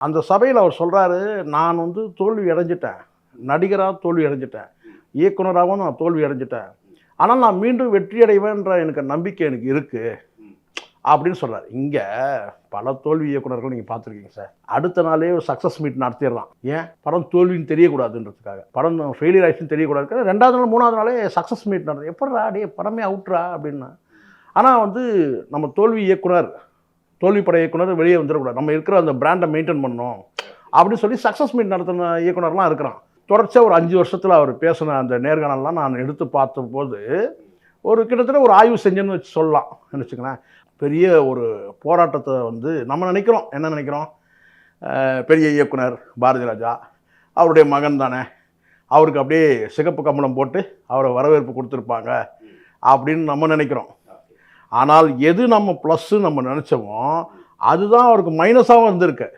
அந்த சபையில் அவர் சொல்கிறாரு, நான் வந்து தோல்வி அடைஞ்சிட்டேன், நடிகராக தோல்வி அடைஞ்சிட்டேன், இயக்குனராகவும் நான் தோல்வி அடைஞ்சிட்டேன், ஆனால் நான் மீண்டும் வெற்றி அடைவேன்ற எனக்கு நம்பிக்கை எனக்கு இருக்குது அப்படின்னு சொல்கிறார். இங்கே பல தோல்வி இயக்குனர்கள் நீங்கள் பார்த்துருக்கீங்க சார். அடுத்த நாளே சக்ஸஸ் மீட் நடத்திடலாம். ஏன்? படம் தோல்வின்னு தெரியக்கூடாதுன்றதுக்காக, படம் ஃபெயிலியர் ஆயிடுச்சுன்னு தெரியக்கூடாது. 2வது நாள் 3வது நாளே சக்ஸஸ் மீட் நடத்தும். எப்பட்றா டே படமே அவுட்ரா அப்படின்னா. ஆனால் வந்து நம்ம தோல்வி இயக்குனர், தோல்வி பட இயக்குனர் வெளியே வந்துடக்கூடாது, நம்ம இருக்கிற அந்த பிராண்டை மெயின்டைன் பண்ணணும் அப்படின்னு சொல்லி சக்ஸஸ் மீட் நடத்தின இயக்குனர்லாம் இருக்கிறான். தொடர்ச்சியாக ஒரு 5 வருஷத்தில் அவர் பேசின அந்த நேர்காணல்லாம் நான் எடுத்து பார்த்தபோது ஒரு கிட்டத்தட்ட ஒரு ஆய்வு செஞ்சேன்னு வச்சு சொல்லலாம் நினச்சிங்களேன். பெரிய ஒரு போராட்டத்தை வந்து நம்ம நினைக்கிறோம், என்ன நினைக்கிறோம், பெரிய இயக்குனர் பாரதி ராஜா அவருடைய மகன் தானே, அவருக்கு அப்படியே சிகப்பு கம்பளம் போட்டு அவரை வரவேற்பு கொடுத்துருப்பாங்க அப்படின்னு நம்ம நினைக்கிறோம். ஆனால் எது நம்ம ப்ளஸ்ஸு நம்ம நினச்சோமோ அதுதான் அவருக்கு மைனஸாகவும் இருந்திருக்கு.